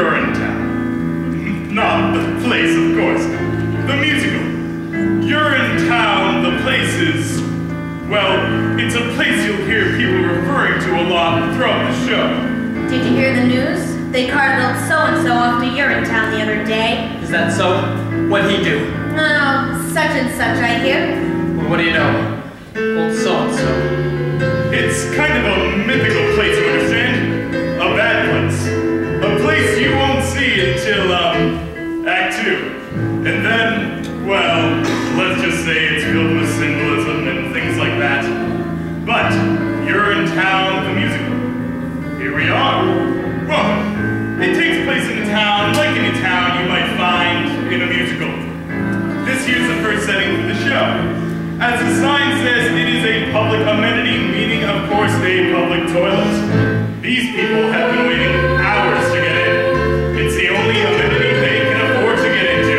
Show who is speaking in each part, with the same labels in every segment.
Speaker 1: Urinetown. Not the place, of course. The musical. Urinetown, the place is... well, it's a place you'll hear people referring to a lot throughout the show.
Speaker 2: Did you hear the news? They carted old so-and-so off to Urinetown the other day.
Speaker 3: Is that so? What'd he do?
Speaker 2: Oh, such and such, I hear.
Speaker 3: Well, what do you know? Old so-and-so.
Speaker 1: It's kind of a mythical place, you understand? A bad place. A place you won't see until, Act 2. And then, well, let's just say it's filled with symbolism and things like that. But, Urinetown, the musical. Here we are. Welcome. It takes place in a town, like any town you might find in a musical. This here's the first setting for the show. As the sign says, it is a public amenity, meaning, of course, a public toilet. These people have been waiting hours to get in. It's the only amenity they can afford to get into.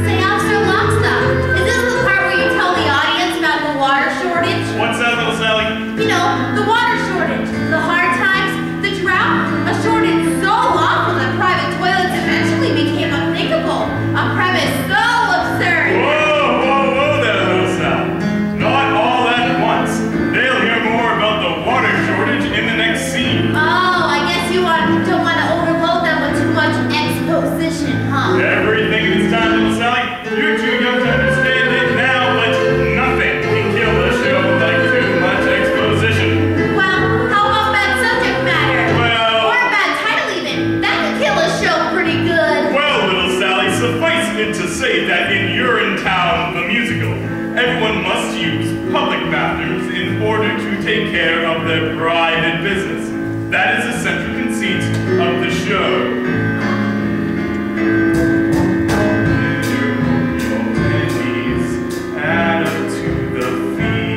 Speaker 2: Say, Officer Lockstock, is this the part where you tell the audience about the water shortage?
Speaker 1: What's that, little Sally?
Speaker 2: You know, the water shortage, the hard times, the drought, a shortage so awful that private toilets eventually became unthinkable. A premise so absurd.
Speaker 1: Whoa there, little Sally. Not all at once. They'll hear more about the water shortage in the next scene.
Speaker 2: Oh, I guess you don't want to overload them with too much exposition, huh?
Speaker 1: Everything in its time, little Sally. You're too young to understand it now, but nothing can kill the show like too much exposition.
Speaker 2: Well, how about bad subject matter?
Speaker 1: Well...
Speaker 2: or a bad title even. That could kill a show pretty good.
Speaker 1: Well, little Sally, suffice it to say that in Urinetown, the musical, everyone must use public bathrooms in order to take care of their private business. That is the central conceit of the show. Your pennies add up to the fee.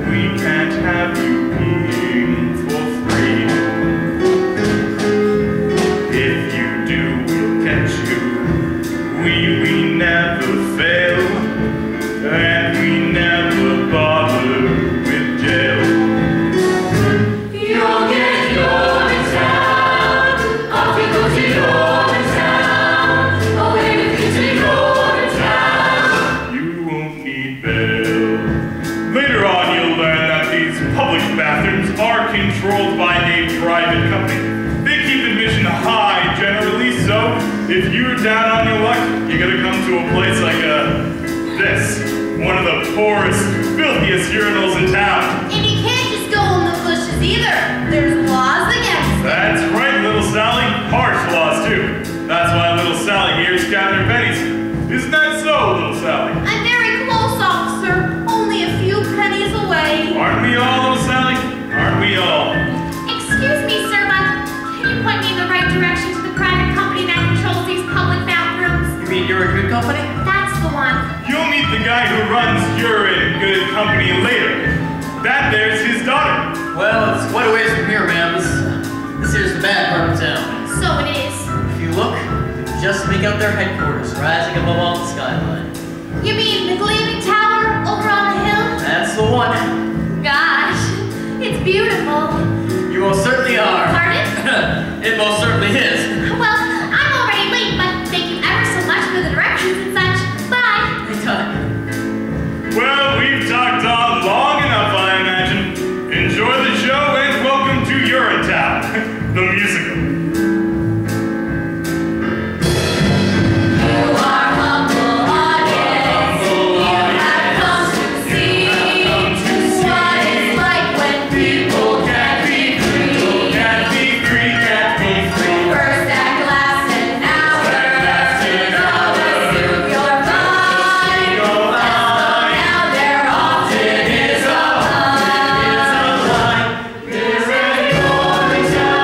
Speaker 1: We can't have you peeing for free. If you do, we'll catch you. We never fail, and we never bother with jail.
Speaker 4: You'll get Urinetown, off you go to Urinetown, away with you to Urinetown.
Speaker 1: You won't need bail. Later on, you'll learn that these public bathrooms are controlled by a private company. They keep admission high generally, so if you're down on your luck, you gotta come to a place like this. One of the poorest, filthiest urinals in town.
Speaker 2: And you can't just go in the bushes either. There's laws against it.
Speaker 1: That's right, little Sally. Harsh laws, too. That's why little Sally here is counting her pennies. Isn't that so, little Sally?
Speaker 2: I'm very close, officer. Only a few pennies away.
Speaker 1: Aren't we all, little Sally? Aren't we all?
Speaker 2: Excuse me, sir, but can you point me in the right direction to the private company that controls these public bathrooms?
Speaker 3: You mean you're a good company?
Speaker 2: That's the one.
Speaker 1: You'll meet the guy who runs Urin Good Company later. That there's his daughter.
Speaker 3: Well, it's quite a ways from here, ma'am. This here's the bad part of town.
Speaker 2: So it is.
Speaker 3: If you look, you can just make out their headquarters rising above all the skyline.
Speaker 2: You mean the gleaming tower over on the hill?
Speaker 3: That's the one.
Speaker 2: Gosh, it's beautiful.
Speaker 3: You most certainly are.
Speaker 2: Pardon?
Speaker 3: It most certainly is.
Speaker 2: Well, I'm already late, but thank you ever so much for the directions and such. Bye.
Speaker 3: Anytime.
Speaker 1: Well, we've talked on long enough, I imagine. Enjoy the show and welcome to Urinetown, the musical.
Speaker 4: You are humble audience. You have come to see what it's like when people can't be free.
Speaker 1: Can't be free, can't be free.
Speaker 4: First act lasts an hour. Assume you're fine. Now there often is a line. There in Urinetown.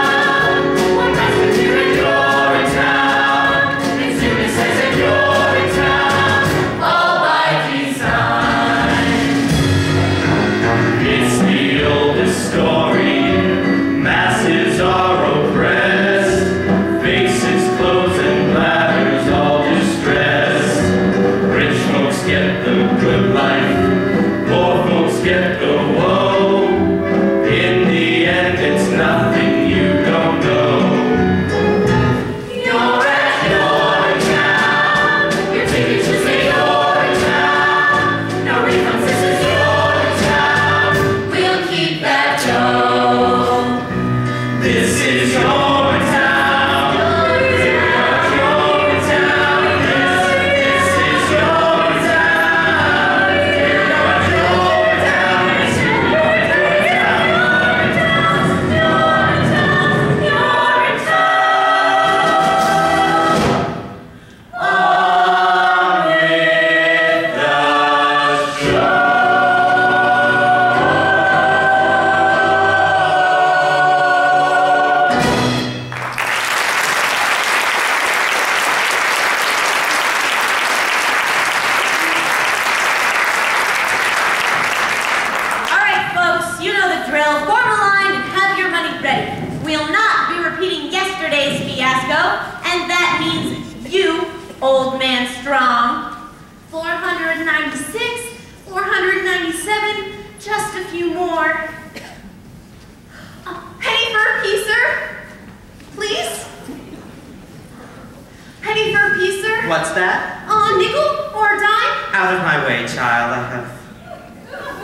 Speaker 5: What's that?
Speaker 2: A nickel or a dime?
Speaker 5: Out of my way, child. I have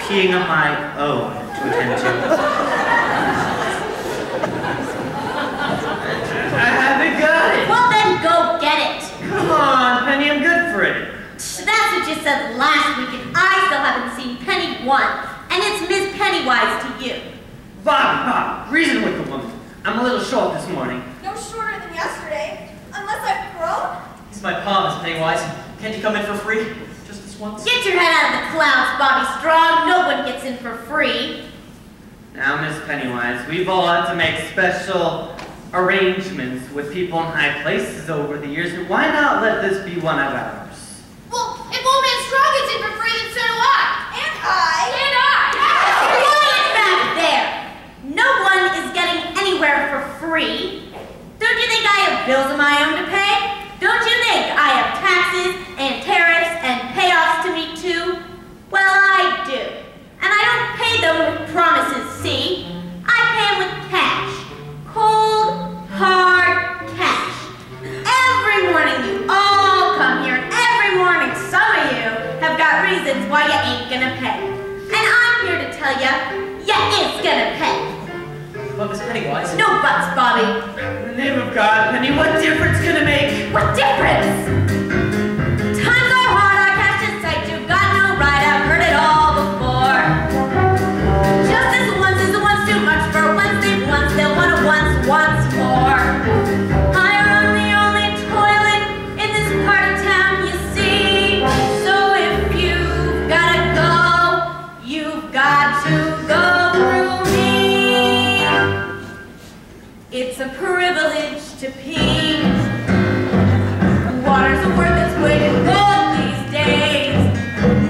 Speaker 5: peeing of my own to attend to. I haven't got it.
Speaker 2: Well, then go get it.
Speaker 5: Come on, Penny, I'm good for it.
Speaker 2: That's what you said last week, and I still haven't seen Penny once. And it's Miss Pennywise to you.
Speaker 5: Bob, reason with the woman. I'm a little short this morning.
Speaker 6: No shorter than yesterday, unless I've grown.
Speaker 3: He's my pa, Miss Pennywise. Can't you come in for free? Just this once?
Speaker 2: Get your head out of the clouds, Bobby Strong. No one gets in for free.
Speaker 5: Now, Miss Pennywise, we've all had to make special arrangements with people in high places over the years. Why not let this be one of ours?
Speaker 2: Well, if Old Man Strong gets in for free, then so do I.
Speaker 6: And I.
Speaker 2: Quiet back there. No one is getting anywhere for free. Don't you think I have bills of my own to pay? Don't you think I have taxes and tariffs and payoffs to meet too? Well, I do. And I don't pay them with promises, see? I pay them with cash. Cold, hard cash. Every morning you all come here, and every morning some of you have got reasons why you ain't gonna pay. And I'm here to tell you, you is gonna pay.
Speaker 3: But Miss Pennywise...
Speaker 2: No buts, Bobby.
Speaker 5: In the name of God, Penny, what difference can it make?
Speaker 2: What difference? Times are hard, our cash is tight, you've got no right, I've heard it all before. Justice once is once too much, for once they've once, they'll want to once more. I run the only toilet in this part of town, you see. So if you've gotta go, you've got to go through me. It's a privilege to pee. Water's worth its weight in gold these days.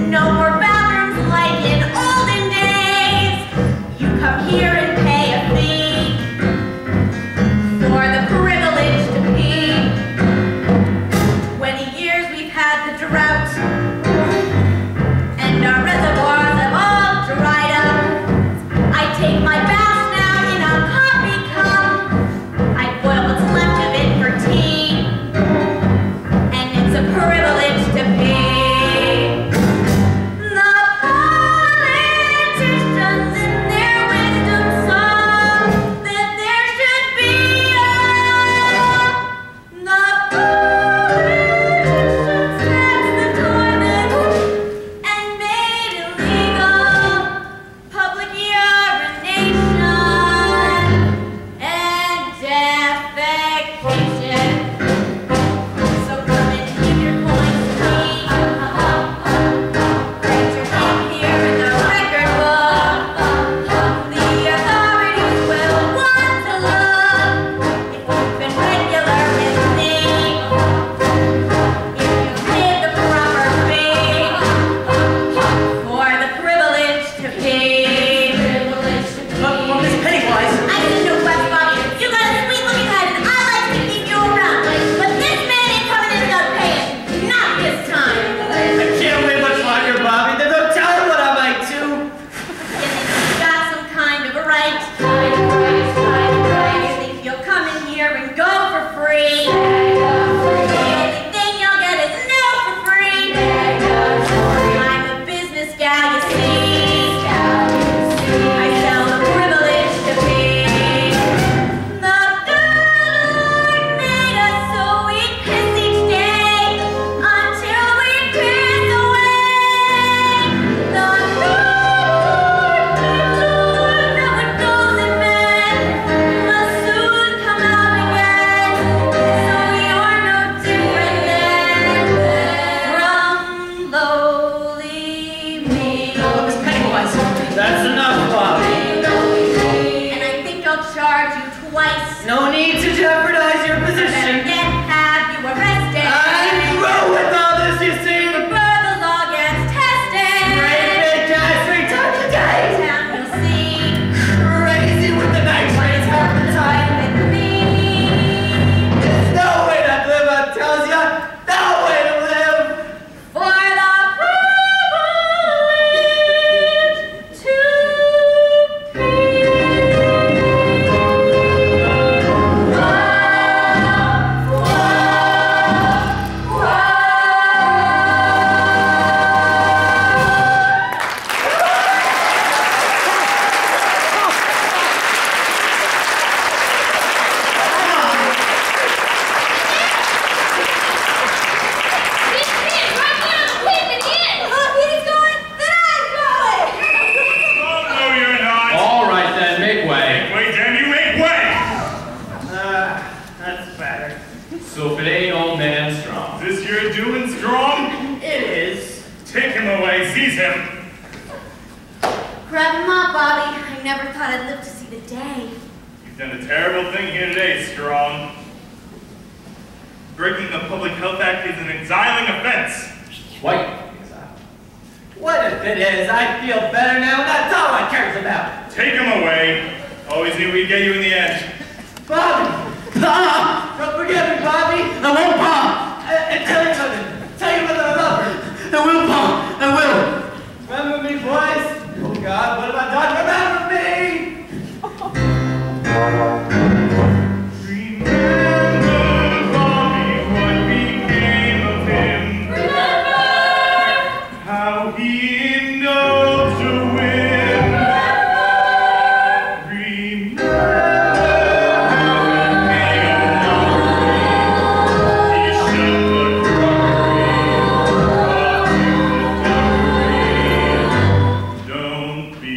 Speaker 2: No more bathrooms like in olden days. You come here and pay a fee for the privilege to pee. 20 years we've had the drought, and our reservoirs have all dried up. I take my bath now in a coffee cup. I boil what's left of it for tea, and it's a privilege to pee. The politicians in their wisdom saw that there should be the politicians taxed the toilet and made illegal public urination and defecation. So come and give your coins to me. Write your name here in the record book. The authorities will want to look if you've been regular with me. If you paid the proper fee for the privilege to pee.
Speaker 3: But Miss Pennywise...
Speaker 2: I said no question, Bobby. You got a sweet looking head, and I like to keep you around. But this man ain't coming in without paying. Not this time.
Speaker 5: I can't wait much longer, Bobby. Then don't tell him what I might do.
Speaker 2: You think you got some kind of a right? You think you'll come in here and go for free? The only thing you'll get is no for free. I'm a business gal, you see. I sell the privilege to pee. The good Lord made us so we piss each day until we piss away. The good Lord know it goes in bed must soon come out again. So you're no different than from lowly me.
Speaker 3: Miss Pennywise...
Speaker 5: That's enough, Bobby.
Speaker 2: And I think I'll charge you twice.
Speaker 5: No need to jeopardize your
Speaker 2: Better
Speaker 5: position.
Speaker 2: get have you arrested.
Speaker 5: I'm through with all this, you see.
Speaker 2: Before the law gets tested.
Speaker 5: Great big guys 3 times a day.
Speaker 2: Town you'll see.
Speaker 5: Crazy with the night trains half the time.
Speaker 2: With me.
Speaker 5: There's no way to live, I tells ya. No way to live.
Speaker 2: For the privilege to pee.
Speaker 7: So if it ain't old man Strong.
Speaker 1: Is this your doing, Strong?
Speaker 5: It is.
Speaker 1: Take him away, seize him.
Speaker 2: Grab him up, Bobby. I never thought I'd live to see the day.
Speaker 1: You've done a terrible thing here today, Strong. Breaking the Public Health Act is an exiling offense.
Speaker 7: White.
Speaker 5: What if it is? I feel better now. That's all I cares about.
Speaker 1: Take him away. Always knew we'd get you in the end.
Speaker 5: Bobby! Pa! Don't forget me, Bobby!
Speaker 3: I won't, Pa!
Speaker 5: And tell you something. Tell you whether I love her.
Speaker 3: I will, Pa! I will!
Speaker 5: Remember me, boys? Oh, God, what have I done? Remember me!
Speaker 1: Remember, Bobby, what became of him.
Speaker 2: Remember!
Speaker 1: How he indulged a whim. Remember how he made a mockery. He shut the crockery off to the dowry. Don't be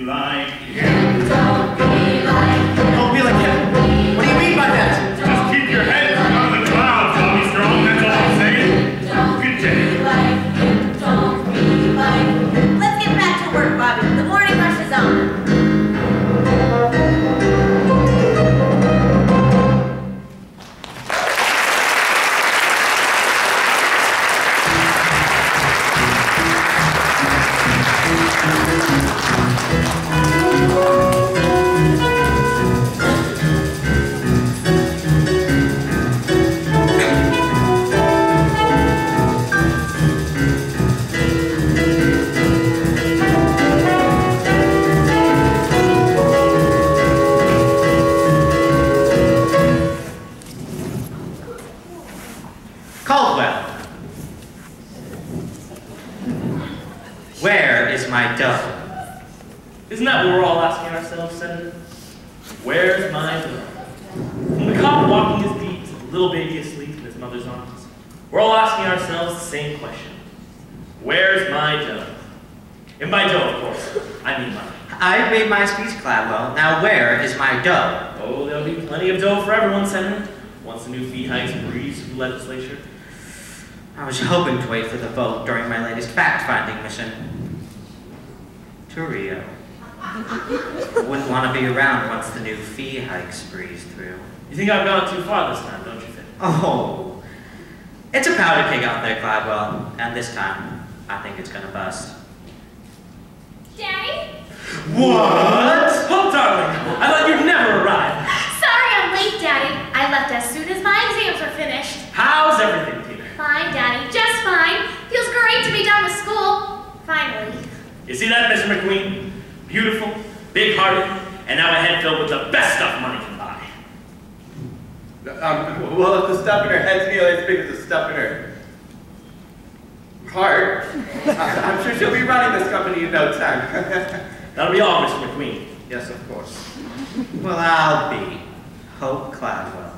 Speaker 1: like him.
Speaker 6: Don't be like him.
Speaker 3: Don't be like him. What do you mean by that?
Speaker 1: Just keep your head out of the clouds, Bobby Strong. That's all I'm saying.
Speaker 6: Don't
Speaker 1: Good
Speaker 6: be
Speaker 1: day.
Speaker 6: like him. Don't be like him.
Speaker 2: Let's get back to work, Bobby. The morning rush is on.
Speaker 3: Caldwell. Where is my dove?
Speaker 8: Isn't that what we're all asking ourselves, Senator? Where's my dove? When the cop walking his beat to the little baby asleep in his mother's arms, we're all asking ourselves the same question. Where's my dove? And by dove, of course, I mean mine.
Speaker 3: I've made my speech, Cladwell. Now where is my dove?
Speaker 8: Oh, there'll be plenty of dough for everyone, Senator. Once the new fee hikes breeze through the legislature.
Speaker 3: I was hoping to wait for the vote during my latest fact-finding mission to Rio. Wouldn't want to be around once the new fee hikes breeze through.
Speaker 8: You think I've gone too far this time, don't you think?
Speaker 3: Oh, it's a powder keg out there, Cladwell, and this time I think it's gonna bust.
Speaker 2: Daddy?
Speaker 3: What?
Speaker 8: Oh, darling, I thought you'd never arrive.
Speaker 2: Sorry I'm late, Daddy. I left as soon as my exams were finished.
Speaker 8: How's everything, Peter?
Speaker 2: Fine, Daddy. Just fine. Feels great to be done with school. Finally.
Speaker 8: You see that, Mr. McQueen? Beautiful, big-hearted, and now a head filled with the best stuff money can buy.
Speaker 5: Well, if the stuff in her head's nearly as big as the stuff in her heart, I'm sure she'll be running this company in no time.
Speaker 8: That'll be all, Mr. McQueen.
Speaker 5: Yes, of course.
Speaker 3: Well, I'll be Hope Cladwell,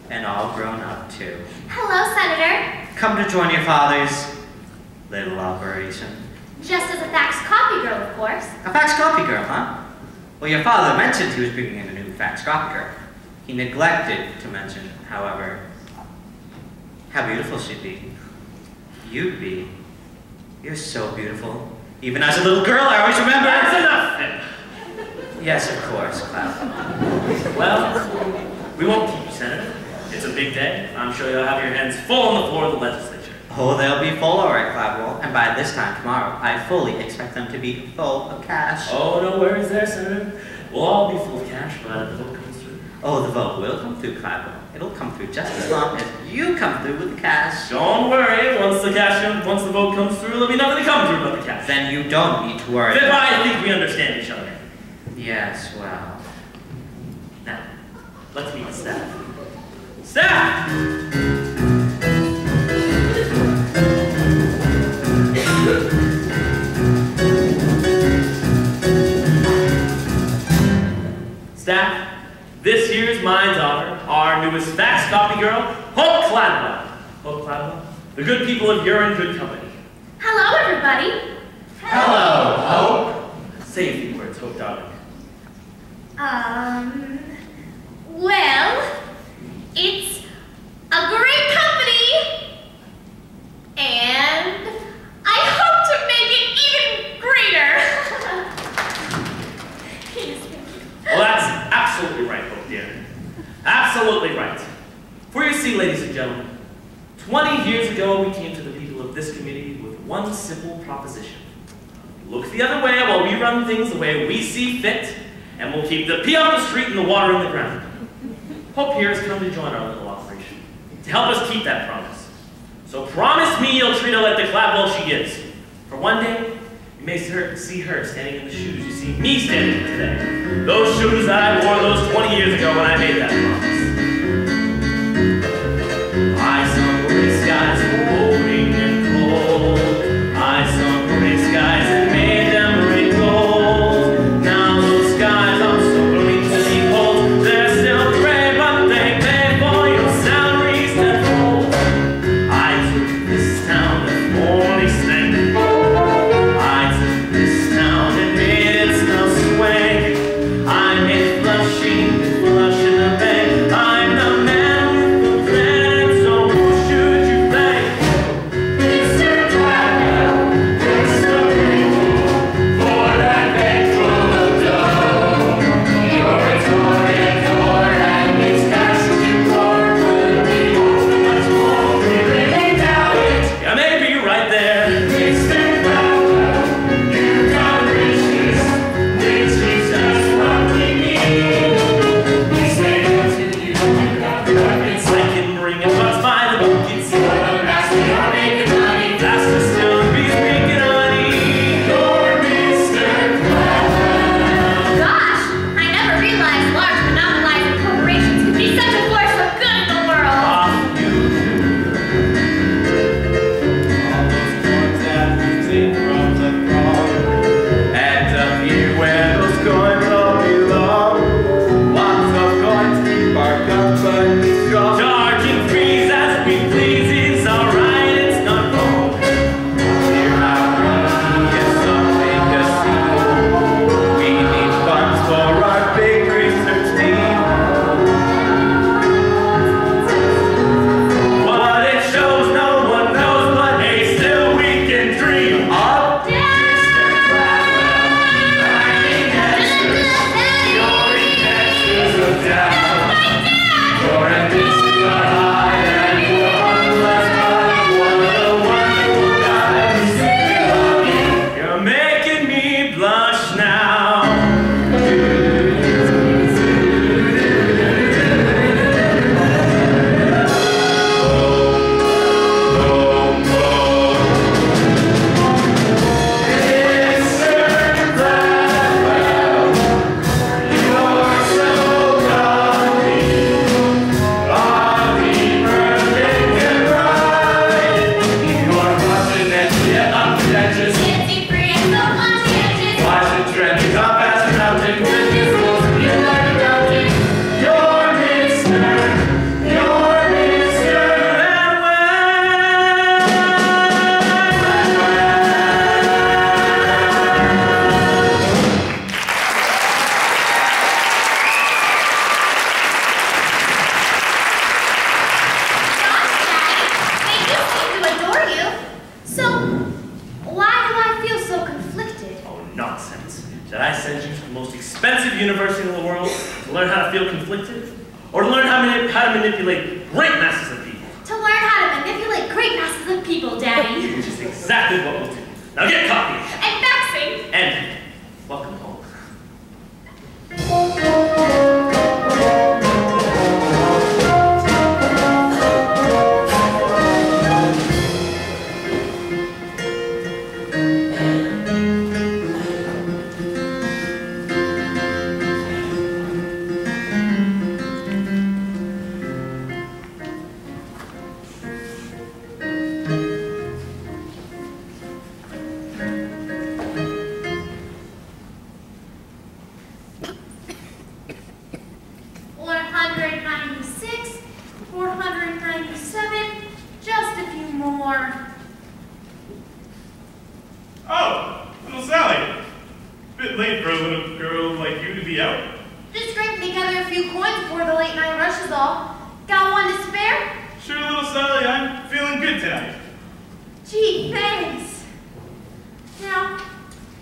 Speaker 3: and all grown up too.
Speaker 2: Hello, Senator.
Speaker 3: Come to join your father's little operation.
Speaker 2: Just as a fax copy girl, of course.
Speaker 3: A fax copy girl, huh? Well, your father mentioned he was bringing in a new fax copy girl. He neglected to mention, however, how beautiful she'd be. You'd be. You're so beautiful. Even as a little girl, I always remember.
Speaker 8: That's enough, then.
Speaker 3: Yes, of course, Cladwell.
Speaker 8: Well, we won't keep you, Senator. It's a big day. I'm sure you'll have your hands full on the floor of the legislature.
Speaker 3: Oh, they'll be full, all right, Cladwell. And by this time tomorrow, I fully expect them to be full of cash.
Speaker 8: Oh, no worries there, Senator. We'll all be full of cash provided the vote comes through.
Speaker 3: Oh, the vote will come through, Cladwell. It'll come through just as long as you come through with the cash.
Speaker 8: Don't worry. Once the vote comes through, there'll be nothing to come through but the cash.
Speaker 3: Then you don't need to worry.
Speaker 8: Then I think we understand each other.
Speaker 3: Yes, well.
Speaker 8: Now, let's meet the staff. Staff! Staff, this here's my daughter, our newest fax copy girl, Hope Cladwell. Hope Cladwell, the good people of You're in Good Company.
Speaker 2: Hello, everybody.
Speaker 3: Hello, Hope.
Speaker 8: Say a few words, Hope, darling.
Speaker 2: Well, it's a
Speaker 8: Absolutely right. For you see, ladies and gentlemen, 20 years ago we came to the people of this community with one simple proposition. Look the other way while we run things the way we see fit, and we'll keep the pee off the street and the water in the ground. Hope here has come to join our little operation, to help us keep that promise. So promise me you'll treat her like the Gladwell she is. For one day, you may see her standing in the shoes you see me standing in today. Those shoes that I wore those 20 years ago when I made that promise. I saw gray skies floating and cold. I saw gray skies and made them rain gold. Now those skies are so bleak to behold. They're still gray, but they pay for your salaries tenfold. I took this town that morning stank. I took this town and made it smell swank. I made flushing flush in the bank. I'm the man with the plan, so who should you thank?
Speaker 4: Mr. Gladwell, Mr. Greenwood, for that faithful dough. Your Victoria and its castle you pour could be much more. We really doubt it.
Speaker 8: You may be right there.
Speaker 4: Mr. Gladwell, you got riches, which is just what we need. We say unto you, you got the buckets.
Speaker 8: I can bring it once by the buckets.
Speaker 4: For the master, you're making money.
Speaker 8: Faster still, be speaking honey.
Speaker 4: You're Mr. Gladwell.
Speaker 2: Gosh, I never realized large monopolizing corporations could be such a force for good in the world.
Speaker 8: Off you. All those coins that we take from the throng, add up here where those coins all belong. Lots of coins keep our company strong. Charging fees as we please is alright, it's not wrong. Clear our money and something to see. We need funds for our big research team. What it shows no one knows, but hey, still we can dream of.
Speaker 4: Mr. Gladwell, finding answers. Your intentions are down. Your ambitions are high and your heart less high. One of the wonderful guys. We love you.
Speaker 8: You're making me blush now.
Speaker 4: Mr. Gladwell, you're so lovely. Are we perfect and right? You are passionate yet unpretentious.
Speaker 2: Fancy free and so conscientious.
Speaker 4: Why should trending up as a mountain? Goodness goes to you like a mountain. You're Mr.
Speaker 2: They do seem to adore you. So, why do I feel so conflicted?
Speaker 8: Oh, nonsense. Did I send you to the most expensive university in the world to learn how to feel conflicted? Or to learn how to manipulate great masses of people?
Speaker 2: To learn how to manipulate great masses of people, Daddy.
Speaker 8: Which is exactly what we'll do. Now get coffee.
Speaker 2: And faxing.
Speaker 8: And welcome home.
Speaker 1: Oh, little Sally. Bit late for a little girl like you to be out.
Speaker 2: Just scraping together a few coins before the late night rush is all. Got one to spare?
Speaker 1: Sure, little Sally, I'm feeling good tonight.
Speaker 2: Gee, thanks. Now,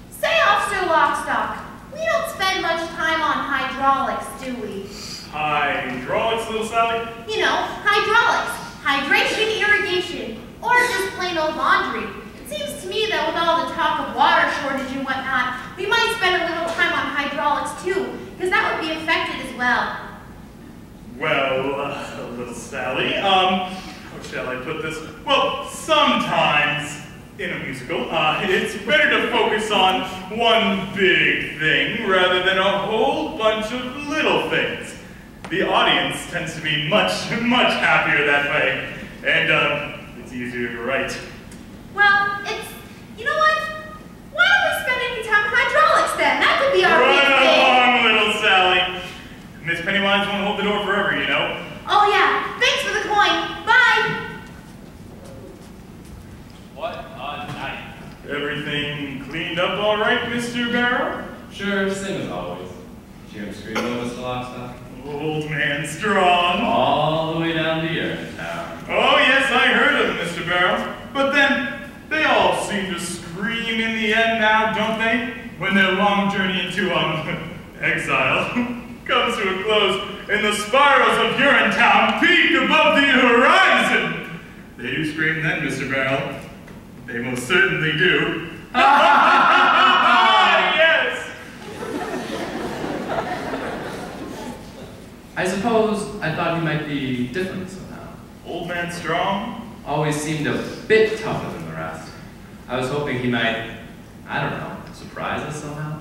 Speaker 2: say Officer Lockstock, we don't spend much time on hydraulics, do we?
Speaker 1: Hydraulics Sally?
Speaker 2: You know, hydraulics, hydration, irrigation, or just plain old laundry. It seems to me that with all the talk of water shortage and whatnot, we might spend a little time on hydraulics too, because that would be affected as well.
Speaker 1: Well, little Sally, how shall I put this? Well, sometimes in a musical, it's better to focus on one big thing rather than a whole bunch of little things. The audience tends to be much happier that way, and it's easier to write.
Speaker 2: Well, you know what? Why don't we spend any time on hydraulics then? That could be our big
Speaker 1: Run
Speaker 2: thing.
Speaker 1: along, little Sally. Miss Pennywise won't hold the door forever, you know.
Speaker 2: Oh yeah, thanks for the coin. Bye.
Speaker 7: What a night.
Speaker 1: Everything cleaned up all right, Mr. Barrow?
Speaker 7: Sure, same as always. Did you hear him scream over Mr. Lockstock?
Speaker 1: Old man strong.
Speaker 7: All the way down to Urinetown.
Speaker 1: Oh, yes, I heard of him, Mr. Barrow. But then, they all seem to scream in the end now, don't they? When their long journey into, exile comes to a close and the spirals of Urinetown peak above the horizon. They do scream then, Mr. Barrow. They most certainly do. Yes!
Speaker 7: I suppose I thought he might be different somehow.
Speaker 1: Old man strong?
Speaker 7: Always seemed a bit tougher than the rest. I was hoping he might, I don't know, surprise us somehow.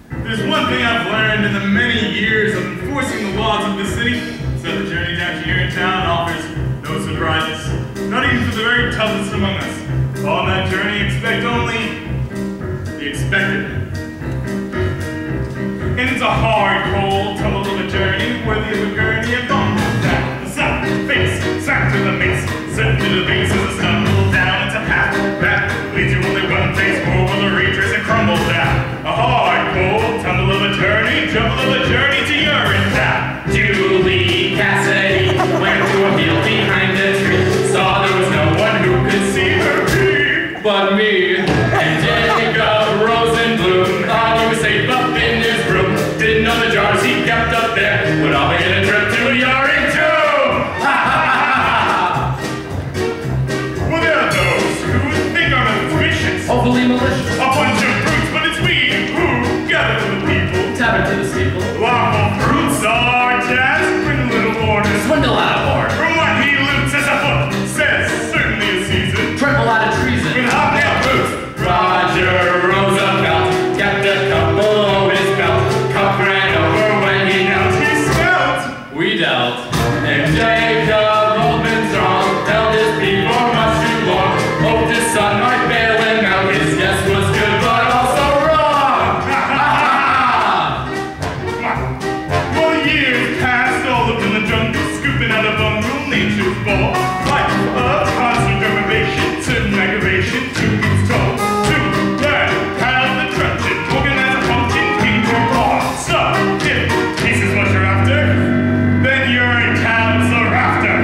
Speaker 1: There's one thing I've learned in the many years of enforcing the laws of the city, so the journey down to Urinetown offers no surprises, not even for the very toughest among us. On that journey, expect only the expected. And it's a hard, cold, tumble of a journey, worthy of a gurney and bumble down. The south face, sack to the mace, set to the base as a stumble down. It's a path that leads you only one place, over the retrace and crumble down. A hard, cold, tumble of a journey, jumble of a journey to Urinetown.
Speaker 4: Julie Cassidy went to a field behind a tree, saw there was no one who could see her peep but me. And Jacob Rosenblum thought he was safe up in his room, didn't know the jars he kept up there would all begin a trip to Urinetown. Ha ha ha!
Speaker 1: Well, there are those who think our method's vicious.
Speaker 7: Overly malicious.
Speaker 1: A bunch of brutes, but it's we who gather for the people.
Speaker 7: Tap it to the steeple.
Speaker 1: Lawful fruits are jazz, bring a little order.
Speaker 7: Swindle out of board.
Speaker 1: From what he loots as a foot, says certainly a season.
Speaker 7: Triple out of treason.
Speaker 1: With hobnail boots.
Speaker 4: Roger Roosevelt kept a couple over his belt. Cup ran over when he knelt.
Speaker 1: He smelt.
Speaker 4: We dealt. And Jacob Oldman Strong held his pee for much too long. Hoped his son might bail him out. His guess was good, but also wrong. Ha ha ha!
Speaker 1: Well, years passed, all up in the jungle, scooping out of bungle, nature's ball. Life of constant deprivation, certain aggravation, to its toll. To learn how the truncheon, organize a function, keep your ball. So, if peace is what you're after, then Urinetown's the rafter.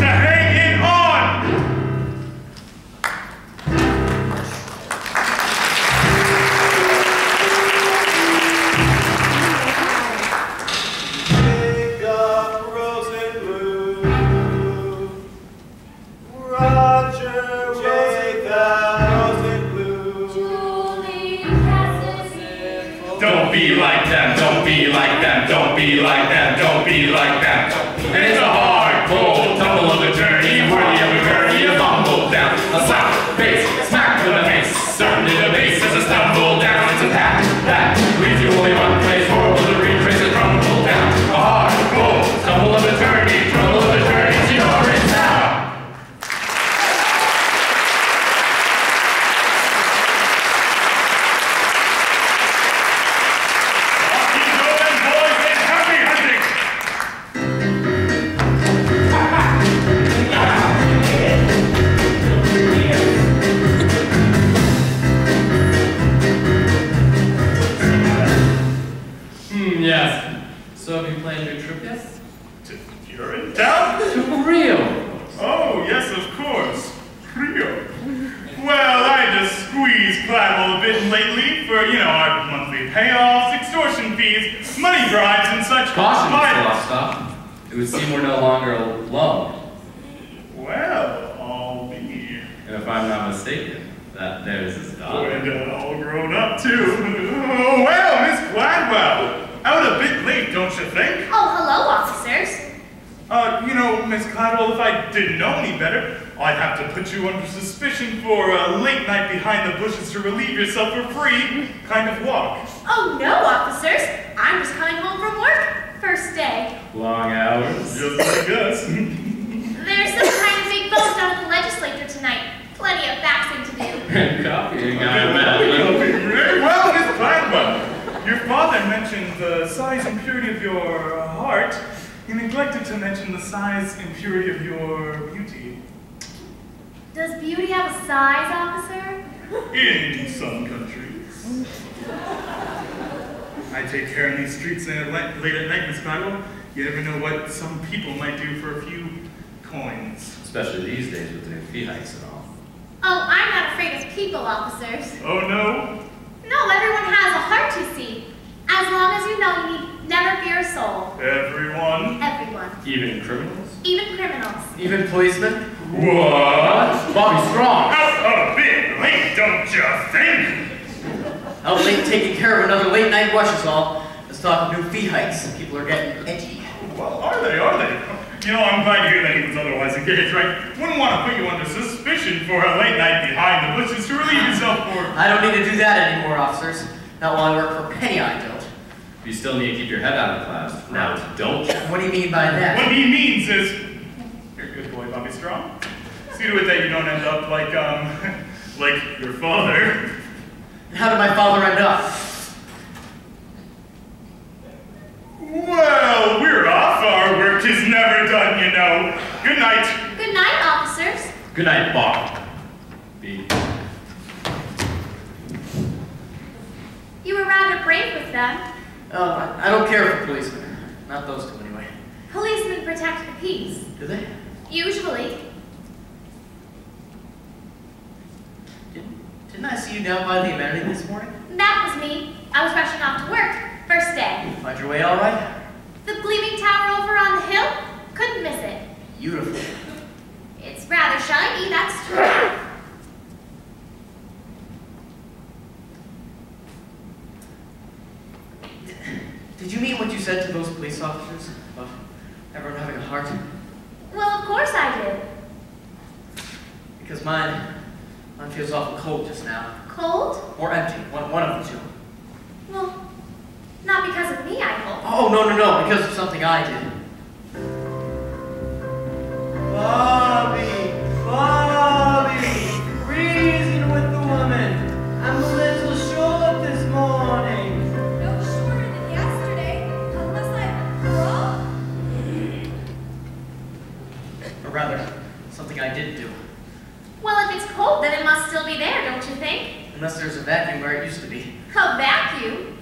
Speaker 1: To hang it on!
Speaker 9: Jacob Rosenblum, Roger Rosenblum,
Speaker 2: Julie Cassidy.
Speaker 4: Don't be like them, don't be like them, don't be like them, don't be like them. And it's a hard, cold tumble of a journey, worthy of a gurney, a bumble down. A slap, face, smack with a mace, certain to the base as a stumble down. It's a path that leads you only one place, horrible to retrace and crumble down. A hard, cold tumble of a journey, trouble of a journey to Urinetown.
Speaker 1: Keep going, boys, and happy hunting!
Speaker 7: Yes. So have you planned your trip yet?
Speaker 1: To Urinetown?
Speaker 7: To Rio.
Speaker 1: Oh, yes, of course. Rio. Well, I just squeezed Cladwell a bit lately for, our monthly payoffs, extortion fees, money bribes, and such.
Speaker 7: Caution,
Speaker 1: But-
Speaker 7: Mr. Lockstock. It would seem we're no longer alone.
Speaker 1: Well, I'll be.
Speaker 7: And if I'm not mistaken, that there's his daughter.
Speaker 1: And all grown up, too. Oh, well, Miss Gladwell. Out a bit late, don't you think?
Speaker 2: Oh, hello, officers.
Speaker 1: You know, Miss Gladwell, if I didn't know any better, I'd have to put you under suspicion for a late night behind the bushes to relieve yourself for free kind of walk.
Speaker 2: Oh, no, officers. I'm just coming home from work. First day.
Speaker 7: Long hours.
Speaker 1: Just like us.
Speaker 2: There's some kind of big vote down at the legislature tonight. Plenty of faxing to do.
Speaker 7: And copying, I imagine.
Speaker 1: Very well, Miss Gladwell. Your father mentioned the size and purity of your heart. He neglected to mention the size and purity of your beauty.
Speaker 2: Does beauty have a size, officer?
Speaker 1: In some countries. I take care in these streets late at night, Miss Gladwell. You never know what some people might do for a few coins.
Speaker 7: Especially these days with the new fee hikes and all.
Speaker 2: Oh, I'm not afraid of people, officers.
Speaker 1: Oh, no?
Speaker 2: No, everyone has a heart, you see. As long as you know, you need never fear a soul.
Speaker 1: Everyone?
Speaker 2: Everyone.
Speaker 7: Even criminals?
Speaker 2: Even criminals.
Speaker 5: Even policemen?
Speaker 7: What? Bobby Strong!
Speaker 1: Out a bit late, don't you think?
Speaker 5: Out late taking care of another late night rush is all. Let's talk of new fee hikes. People are getting edgy.
Speaker 1: Well, are they? You know, I'm glad to hear that he was otherwise engaged, right? Wouldn't want to put you under suspicion for a late night behind the bushes to relieve yourself for...
Speaker 5: I don't need to do that anymore, officers. Not while I work for a penny, I don't.
Speaker 7: You still need to keep your head out of class. Now, don't you?
Speaker 5: What do you mean by that?
Speaker 1: What he means is... You're a good boy, Bobby Strong. See to it that you don't end up like, like your father.
Speaker 5: How did my father end up?
Speaker 1: Well, we're off. Our work is never done, you know. Good night.
Speaker 2: Good night, officers.
Speaker 7: Good night, Bob. B.
Speaker 2: You were rather brave with them.
Speaker 5: Oh, I don't care for policemen. Not those two, anyway.
Speaker 2: Policemen protect the peace.
Speaker 5: Do they?
Speaker 2: Usually.
Speaker 5: Didn't I see you down by the amenity this morning?
Speaker 2: That was me. I was rushing off to work. First day.
Speaker 5: Find your way all right?
Speaker 2: The gleaming tower over on the hill? Couldn't miss it.
Speaker 5: Beautiful.
Speaker 2: It's rather shiny, that's true.
Speaker 5: Did you mean what you said to those police officers about everyone having a heart?
Speaker 2: Well, of course I did.
Speaker 5: Because mine feels awful cold just now.
Speaker 2: Cold?
Speaker 5: Or empty, one of the two.
Speaker 2: Well, not because of me, I hope.
Speaker 5: Oh, no, because of something I did. Bobby, freezing with the woman. I'm a little short this morning.
Speaker 6: No shorter than yesterday, unless I'm wrong.
Speaker 5: Or rather, something I did do.
Speaker 2: Well, if it's cold, then it must still be there, don't you think?
Speaker 5: Unless there's a vacuum where it used to be.
Speaker 2: A vacuum?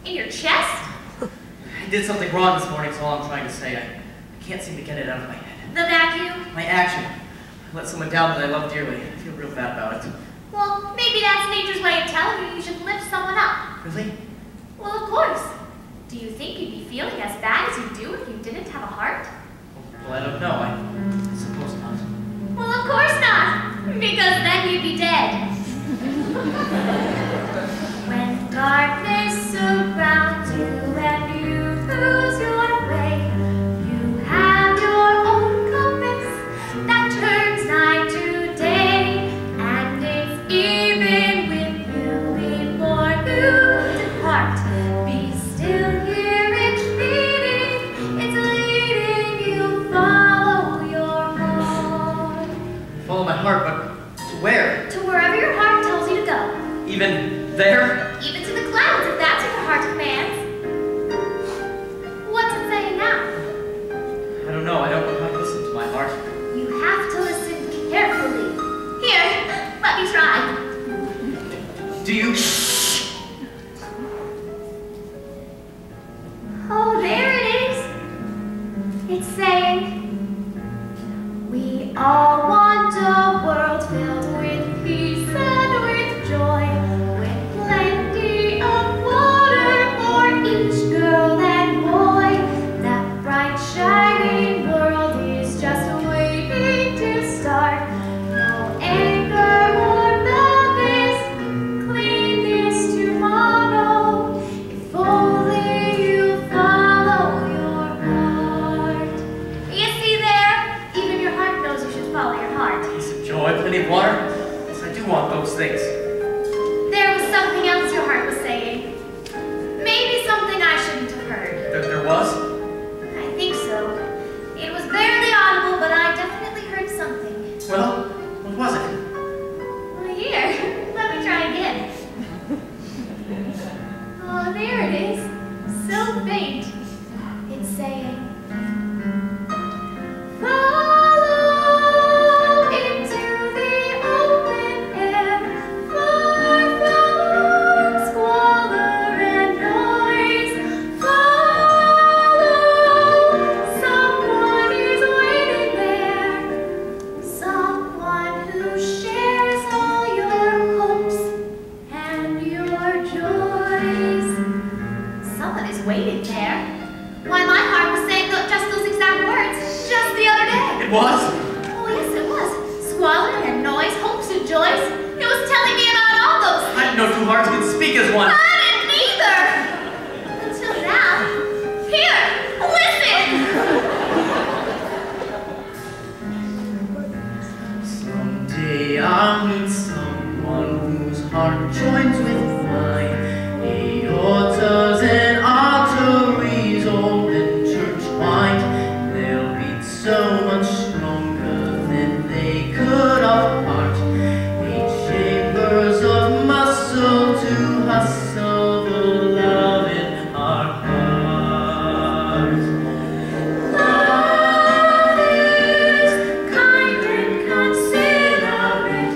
Speaker 2: In your chest?
Speaker 5: I did something wrong this morning, is all I'm trying to say. I can't seem to get it out of my head.
Speaker 2: The vacuum?
Speaker 5: My action. I let someone down that I love dearly. I feel real bad about it.
Speaker 2: Well, maybe that's nature's way of telling you should lift someone up.
Speaker 5: Really?
Speaker 2: Well, of course. Do you think you'd be feeling as bad as you do if you didn't have a heart?
Speaker 5: Well, I don't know. I suppose not.
Speaker 2: Well, of course not, because then you'd be dead. When darkness surrounds you and you lose your way, you have your own compass that turns night to day, and it's even with you before you depart. Be still, hear it beating, it's leading you, follow your heart.
Speaker 5: Follow my heart, but to where?
Speaker 2: To wherever your heart tells you to go.
Speaker 5: Even there?
Speaker 2: Even to the clouds, if that's what your heart commands. What's it saying now?
Speaker 5: I don't know. I don't know how to listen to my heart.
Speaker 2: You have to listen carefully. Here, let me try.
Speaker 5: Do you?
Speaker 2: Oh, there it is. It's saying, we all want a world filled with peace and with joy, with plenty of water for each girl and boy, that bright
Speaker 5: those things.
Speaker 2: There was something else your heart was saying. Maybe something I shouldn't have heard.
Speaker 5: There was?
Speaker 2: I think so. It was barely audible, but I definitely heard something.
Speaker 5: Well, what was it?
Speaker 2: Well, here, let me try again. Oh, there it is. So faint. It's saying, follow into the open air, far from squalor and noise. Follow, someone is waiting there, someone who shares all your hopes and your joys. Someone is waiting there. Why, my heart was saying just those exact words just the other day.
Speaker 5: It was?
Speaker 2: Oh, yes, it was. Squalor and noise, hopes and joys. It was telling me about all those things.
Speaker 5: I didn't know two hearts could speak as one.
Speaker 2: I didn't either. Until now. Here, listen.
Speaker 5: Someday I'll meet someone whose heart joins with mine. Aortas and arteries, old and church-wide, they'll beat so much stronger than they could apart. 8 chambers of muscle to hustle the love in our hearts.
Speaker 2: Love is kind and considerate.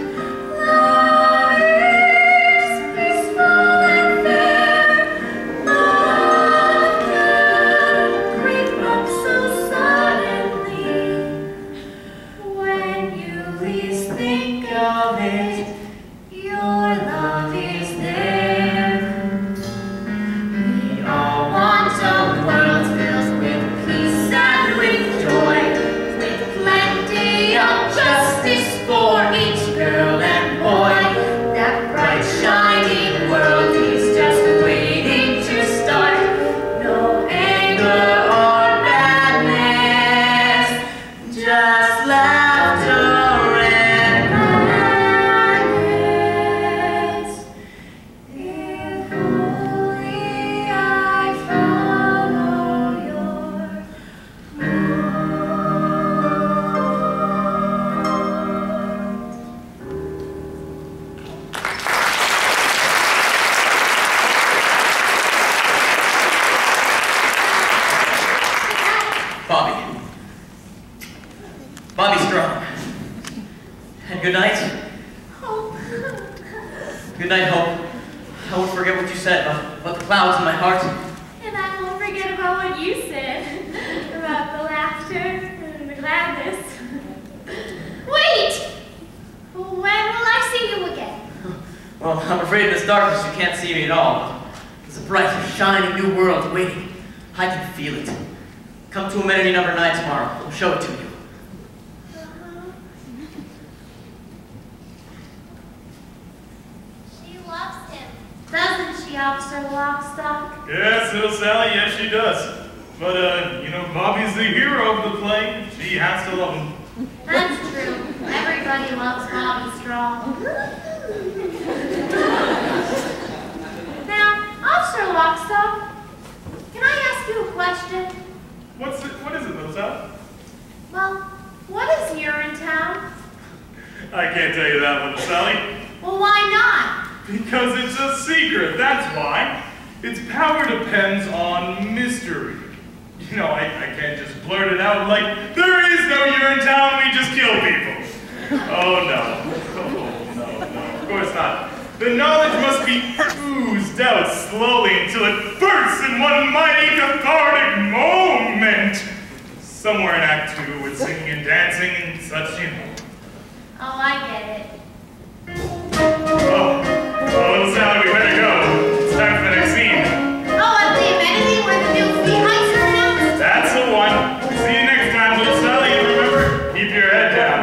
Speaker 2: Love is peaceful and fair. Love can creep up so suddenly. When you least think of it, your love is there. We all want a world filled with peace and with joy, with plenty of justice for each girl and boy. That bright shining world is just waiting to start. No anger or badness, just laughter and kindness. If only I follow your
Speaker 5: Bobby. Bobby Strong. And good night.
Speaker 2: hope.
Speaker 5: Good night, Hope. I won't forget what you said about the clouds in my heart.
Speaker 2: And I won't forget about what you said about the laughter and the gladness. Wait! When will I see you again?
Speaker 5: Well, I'm afraid in this darkness you can't see me at all. There's a bright, shining new world waiting. I can feel it. Come to amenity number 9 tomorrow. We'll show it to you.
Speaker 2: She loves him. Doesn't she, Officer Lockstock?
Speaker 1: Yes, little Sally, yes she does. But, you know, Bobby's the hero of the play. She has to love him.
Speaker 2: That's true. Everybody loves Bobby Strong. Now, Officer Lockstock, can I ask you a question?
Speaker 1: What is it, little Sally?
Speaker 2: Well, what is Urinetown?
Speaker 1: I can't tell you that, little Sally.
Speaker 2: Well, why not?
Speaker 1: Because it's a secret, that's why. Its power depends on mystery. You know, I can't just blurt it out like, there is no Urinetown, we just kill people. Oh, no. Oh, no, of course not. The knowledge must be oozed out slowly until it bursts in one mighty cathartic moment. Somewhere in Act 2 with singing and dancing and such, you know.
Speaker 2: Oh, I get it.
Speaker 1: Oh, little Sally, we better go. It's time for the next scene.
Speaker 2: Oh, at the amenity where the new fee hikes are announced?
Speaker 1: That's the one. See you next time, little Sally. And remember, keep your head down.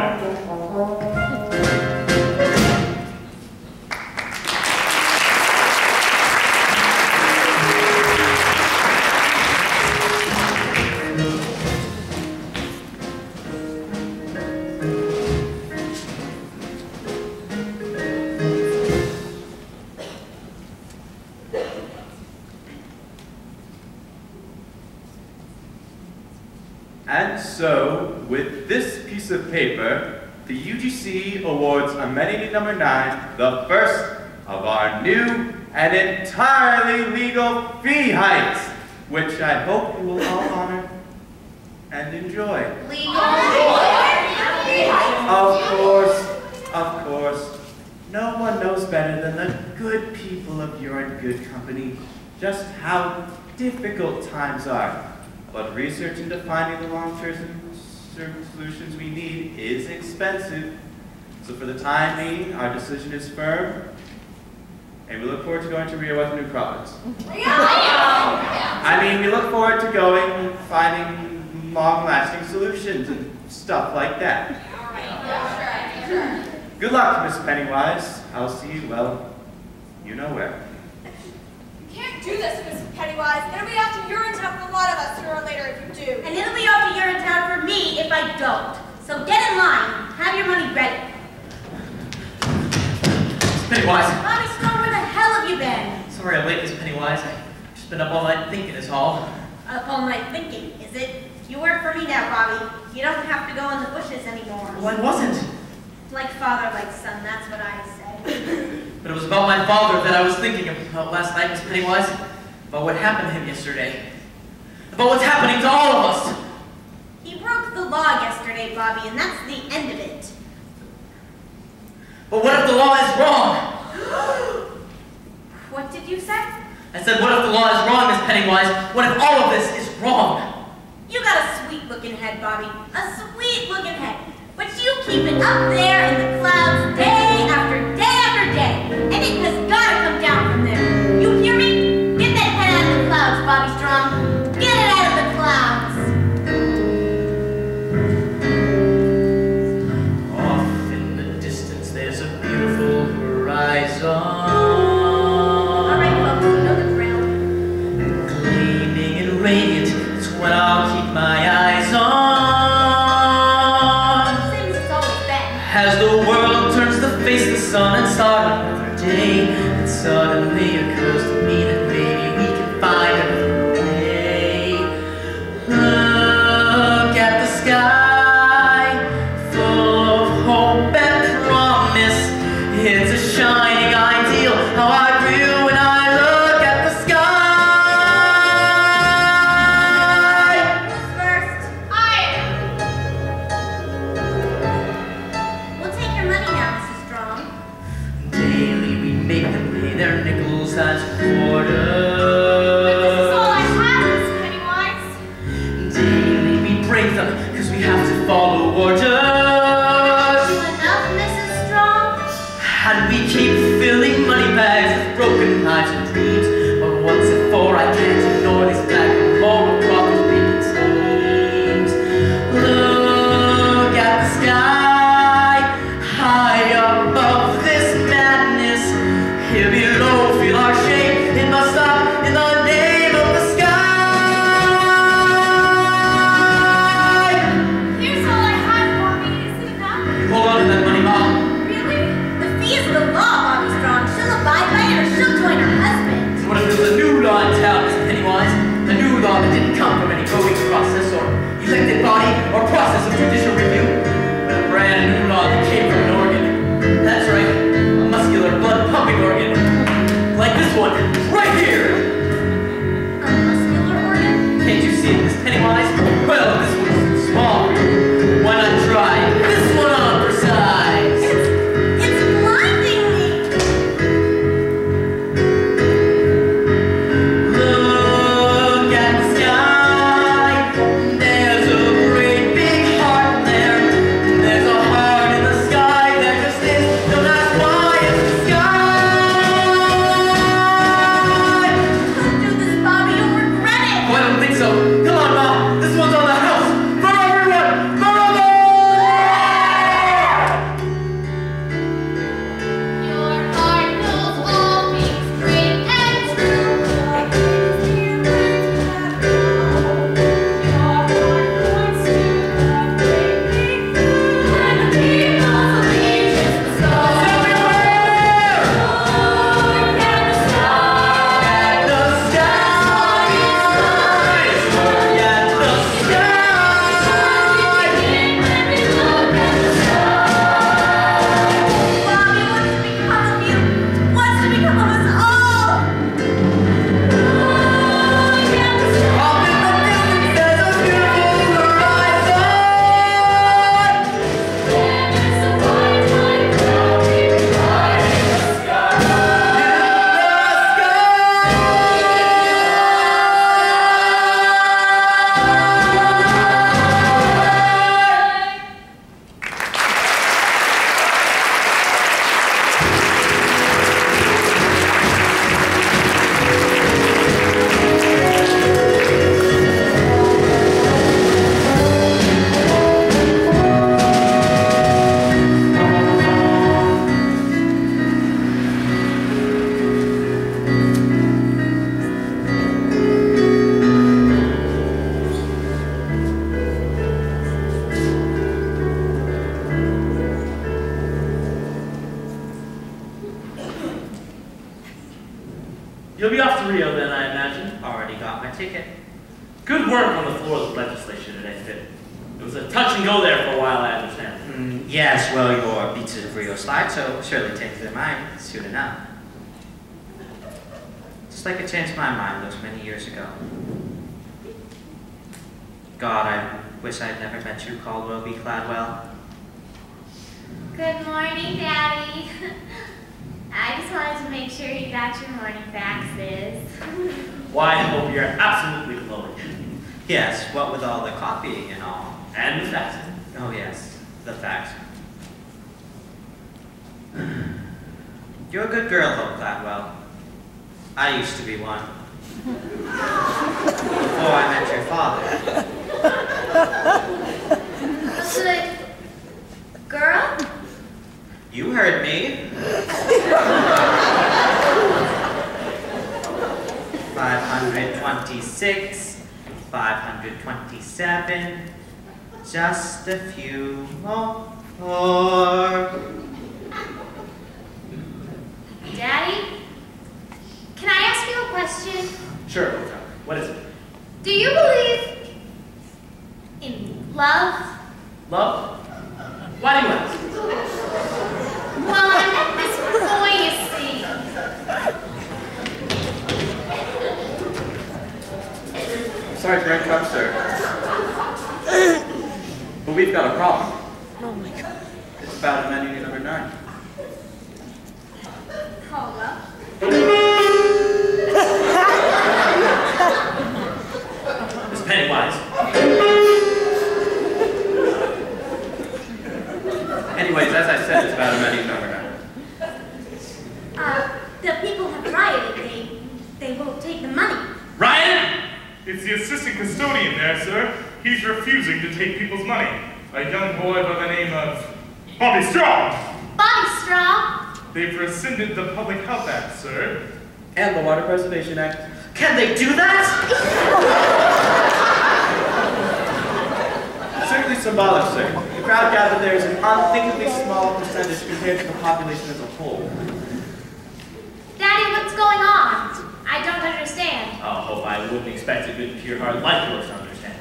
Speaker 9: And so, with this piece of paper, the UGC awards amenity number 9, the first of our new and entirely legal fee hikes, which I hope you will all honor and enjoy. Of course, no one knows better than the good people of your good company just how difficult times are. But research into finding the long-term solutions we need is expensive. So for the time being, our decision is firm, and we look forward to going to Rio with new profits. I mean, we look forward to going and finding long-lasting solutions and stuff like that. Good luck, Miss Pennywise. I'll see you, well, you know where.
Speaker 6: You can't do this, Miss Pennywise. It'll be off to Urinetown for a lot of us sooner or later if you do.
Speaker 2: And it'll be off to Urinetown for me if I don't. So get in line. Have your money ready.
Speaker 3: Pennywise.
Speaker 2: Bobby Stone, where the hell have you been?
Speaker 3: Sorry I'm late, Miss Pennywise. I've just been up all night thinking is all.
Speaker 2: Up all night thinking, is it? You work for me now, Bobby. You don't have to go in the bushes anymore.
Speaker 3: Well, I wasn't.
Speaker 2: Like father, like son, that's what I say.
Speaker 3: But it was about my father that I was thinking about last night, Miss Pennywise. About what happened to him yesterday. About what's happening to all of us.
Speaker 2: He broke the law yesterday, Bobby, and that's the end of it.
Speaker 3: But what if the law is wrong?
Speaker 2: What did you say?
Speaker 3: I said, what if the law is wrong, Miss Pennywise? What if all of this is wrong?
Speaker 2: You got a sweet-looking head, Bobby. A sweet-looking head. But you keep it up there in the clouds day after day after day. And it has got to come down from there. You hear me? Get that head out of the clouds, Bobby Strong. Get it out of the clouds.
Speaker 3: Off in the distance, there's a beautiful horizon.
Speaker 2: All right, folks, you know the drill.
Speaker 3: Gleaming and radiant, it's what I'll keep my eyes on. As the world turns to face the sun and start another day, it suddenly occurs to me that maybe we can find another way. Look at the sky, full of hope and promise. It's a shining ideal, how I feel when I look at the sky.
Speaker 2: Who's first? I am. We'll take your money now, Mrs. Strong.
Speaker 3: Daily we make them pay their nickels as quarters.
Speaker 6: But this is all I have, Miss Pennywise.
Speaker 3: Daily we break them, cause we have to follow orders.
Speaker 2: Enough, Mrs. Strong?
Speaker 3: And we keep filling money bags with broken lives and dreams. But what's it for? I can't ignore these black and moral profit-making schemes. Look at the sky, high above this madness. Here below, feel our shape. It must stop in the name of the sky.
Speaker 6: Here's all I have, Bobby. Is it enough?
Speaker 3: Hold on to that money, Mom.
Speaker 6: Really?
Speaker 2: The fee is the law, Bobby Strong. She'll abide by it or she'll join her husband.
Speaker 3: What if there's a new law in town, Miss Pennywise? A new law that didn't come from any voting process or elected body or process of judicial review, but a brand new law that came from an organ. That's right, a muscular, blood-pumping organ. Like this one, right here!
Speaker 2: A muscular organ?
Speaker 3: Can't you see it, Miss Pennywise? Well, this one's too small for you. Why not try this one on for size?
Speaker 2: It's blinding me.
Speaker 3: Look at the sky. There's a great big heart there. There's a heart in the sky.
Speaker 8: to Rio then, I imagine.
Speaker 3: Already got my ticket.
Speaker 8: Good work on the floor of the legislature today, Fit. It was a touch and go there for a while, I understand.
Speaker 3: Yes, well, your Beaches of Rio slideshow surely changed their mind soon enough. Just like it changed my mind those many years ago. God, I wish I'd never met you, Caldwell B. Cladwell.
Speaker 2: Good morning, Daddy. I just wanted to make sure you got your morning faxes.
Speaker 8: Why, I hope you're absolutely glowing.
Speaker 3: Yes, what with all the copying and all.
Speaker 8: And the faxes.
Speaker 3: Oh yes, the fax. You're a good girl, Hope Cladwell. I used to be one. Before I met your father.
Speaker 2: A good girl?
Speaker 3: You heard me. 526, 527, just a few more.
Speaker 2: Daddy? Can I ask you a question?
Speaker 8: Sure, what is it?
Speaker 2: Do you believe in love?
Speaker 8: Love? Why do you ask?
Speaker 2: Well, I met this boy, you see.
Speaker 9: Sorry to interrupt, sir. But we've got a problem.
Speaker 10: Oh my God.
Speaker 9: It's about amending number 9.
Speaker 2: Caldwell.
Speaker 8: Miss Pennywise.
Speaker 9: Anyways, as I said, it's about amending number 9.
Speaker 2: The people have rioted. They won't take the money.
Speaker 8: Ryan?
Speaker 1: It's the assistant custodian there, sir. He's refusing to take people's money. A young boy by the name of Bobby Straw.
Speaker 2: Bobby Straw?
Speaker 1: They've rescinded the Public Health Act, sir.
Speaker 9: And the Water Preservation Act.
Speaker 3: Can they do that?
Speaker 9: Certainly symbolic, sir. The crowd gathered there is an unthinkably small percentage compared to the population as a whole.
Speaker 2: Daddy, what's going on? I don't understand.
Speaker 8: Oh, Hope, I wouldn't expect a good, pure-hearted like yours to understand.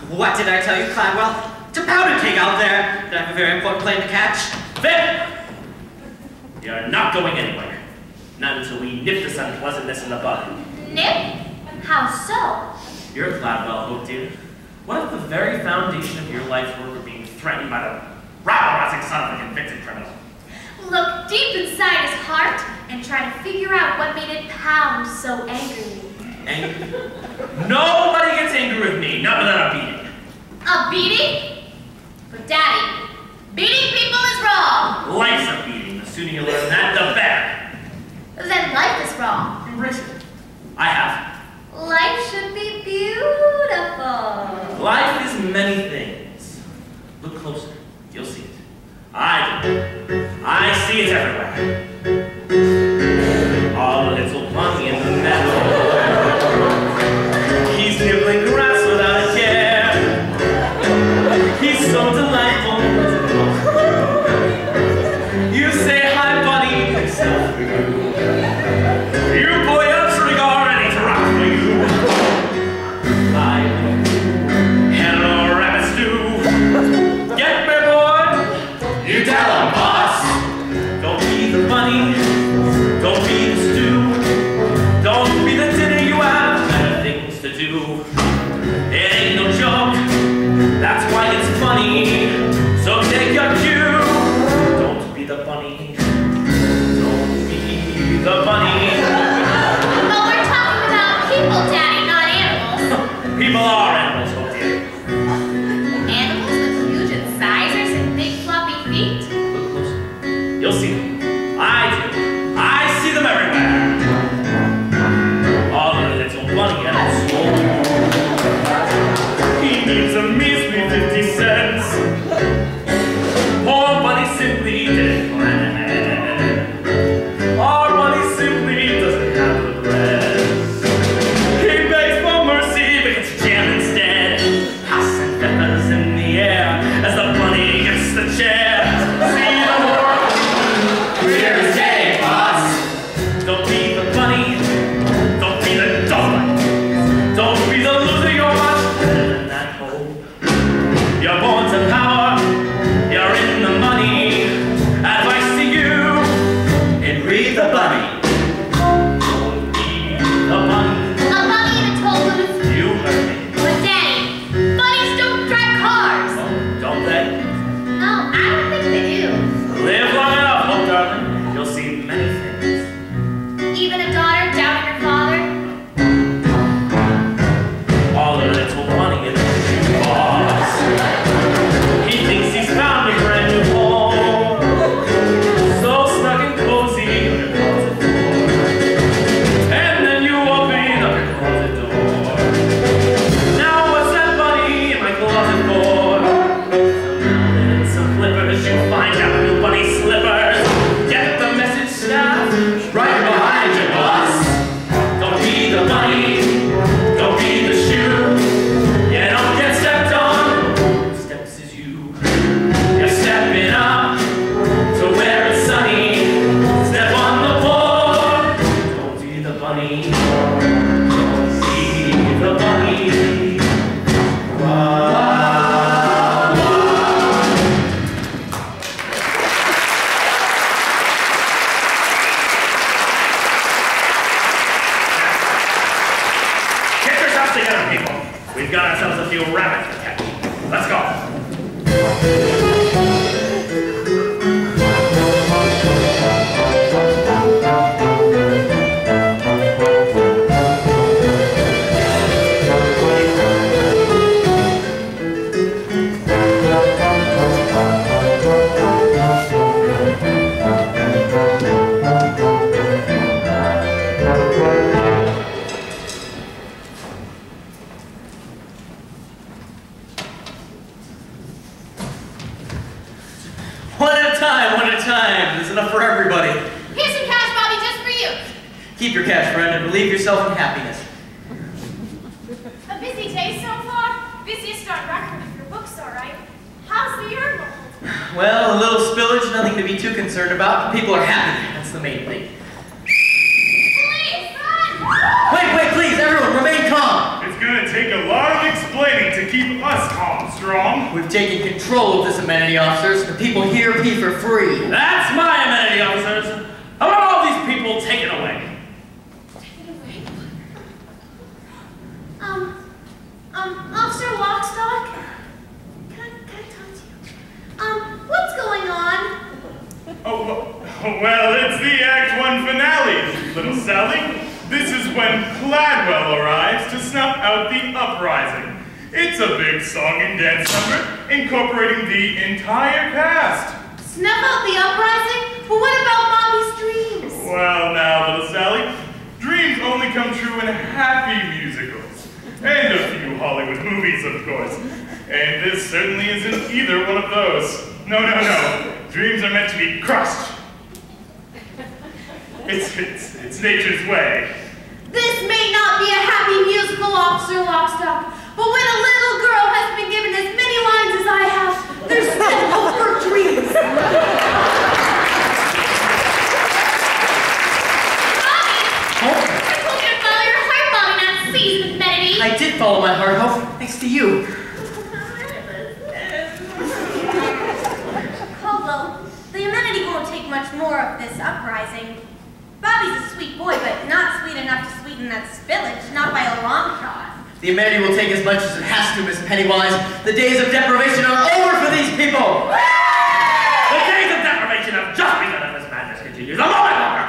Speaker 3: What did I tell you, Cladwell? It's a powder keg out there. I have a very important plane to catch.
Speaker 8: Fit! You're not going anywhere. Not until we nip this unpleasantness in the bud.
Speaker 2: Nip? How so?
Speaker 8: You're Gladwell, Hope, dear. What if the very foundation of your life's work were being threatened by the rabble-rousing son of a convicted criminal?
Speaker 2: Look deep inside his heart and try to figure out what made it pound so angrily.
Speaker 8: Angry? Nobody gets angry with me, not without a beating.
Speaker 2: A beating? But Daddy, beating people is wrong.
Speaker 8: Life's a beating. The sooner you learn that, the better.
Speaker 2: Then life is wrong.
Speaker 8: Embrace it. I have.
Speaker 2: Life should be beautiful.
Speaker 8: Life is many things. Look closer. You'll see it. I do. I see it everywhere. All the little bunny in the meadow. He's nibbling grass without a care. He's so delightful. You say hi, bunny. You boy up trigger ready to rock for you. Hello, rabbit stew. Get me, boy. You tell him, boss. Don't be the bunny. Don't be the stew. Don't be the dinner. You have better things to do. It ain't no joke. That's why it's funny. So take your cue. Don't be the bunny. Don't be the bunny.
Speaker 2: But we're talking about people, Daddy, not animals.
Speaker 8: People are animals, oh dear.
Speaker 2: Animals with huge incisors and big floppy feet?
Speaker 8: Look closer. You'll see them. I do. I see them everywhere. All the little bunny animals. He needs a measly 50 cents. Poor bunny simply didn't plan. Our bunny simply doesn't have the bread. He begs for mercy, but gets jammed instead. House and feathers in the air as the bunny gets the chair. See the world. Clear as day, boss. Don't be the bunny.
Speaker 3: enough for everybody.
Speaker 2: Here's some cash, Bobby, just for you.
Speaker 3: Keep your cash, friend, and relieve yourself in happiness.
Speaker 6: A busy day so far? Busiest on record if your book's all right. How's the urn hold?
Speaker 3: Well, a little spillage, nothing to be too concerned about. People are happy. That's the main thing.
Speaker 6: Police, run!
Speaker 3: Wait, please, everyone, remain calm.
Speaker 1: It's gonna take a lot of explaining to keep us calm, Strong.
Speaker 3: We've taken control of this amenity, officers. The people here pee for free.
Speaker 8: That's my amenity, officers. How about all these people taken away?
Speaker 2: Officer Lockstock? Can I talk to you? What's going on?
Speaker 1: Oh, well, it's the Act 1 finale, little Sally. This is when Cladwell arrives to snuff out the uprising. It's a big song and dance number, incorporating the entire cast.
Speaker 2: Snuff out the uprising? But what about Bobby's dreams?
Speaker 1: Well, now, little Sally, dreams only come true in happy musicals. And a few Hollywood movies, of course. And this certainly isn't either one of those. No. Dreams are meant to be crushed. It's nature's way.
Speaker 2: This may not be a happy musical, Officer Lockstock, but when a little girl has been given as many lines as I have, there's still hope for dreams.
Speaker 3: I did follow my heart, Hope, thanks to you.
Speaker 2: Caldwell, the amenity won't take much more of this uprising. Bobby's a sweet boy, but not sweet enough to sweeten that spillage, not by a long shot.
Speaker 3: The amenity will take as much as it has to, Miss Pennywise. The days of deprivation are over for these people!
Speaker 8: The days of deprivation have just begun if this madness continues a moment longer!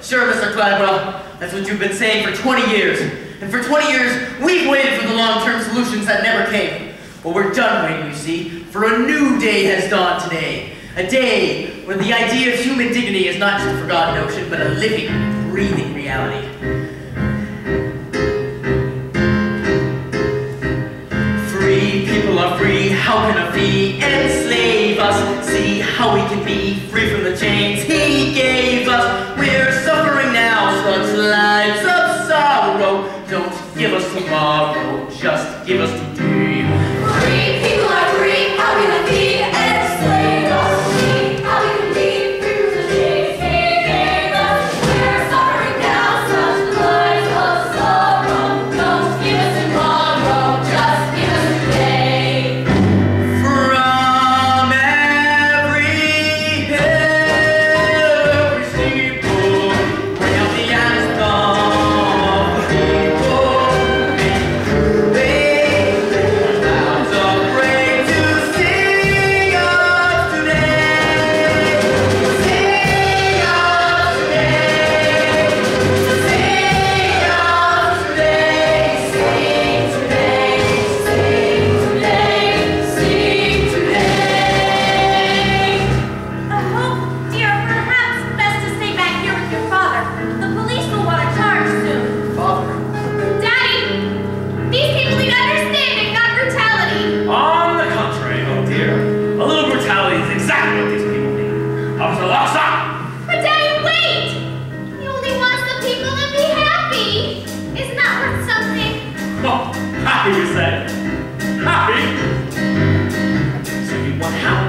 Speaker 3: Sure, Mr. Cladwell. That's what you've been saying for 20 years. And for 20 years, we've waited for the long-term solutions that never came. Well, we're done waiting, you see, for a new day has dawned today. A day when the idea of human dignity is not just a forgotten notion, but a living, breathing reality. Free people are free, how can a fee enslave us? See how we can be free from the chains he gave us. We're suffering now, such lives of sorrow. Don't give us tomorrow, just give us today.
Speaker 2: Free people are free, how can it be enslaved us? See how we can be free from the chains he gave us. We're suffering now, such lives of sorrow. Don't give us tomorrow, just give us today.
Speaker 3: From every hill, every steeple, ring out the anthem of the people. Clouds of rain to sing of today. Sing of today. Sing of today. Sing today. Sing today. Sing today.
Speaker 2: Hope, dear, perhaps best to stay back here with your father. The police will want to charge soon.
Speaker 3: Father.
Speaker 2: Daddy, these people need understanding, not brutality.
Speaker 8: On the contrary, oh dear, a little brutality is exactly what these people need. Officer Lockstock!
Speaker 2: But Daddy, wait! He only wants the people to be happy. Isn't that worth something?
Speaker 8: Oh, happy you say. Happy? So you want happy?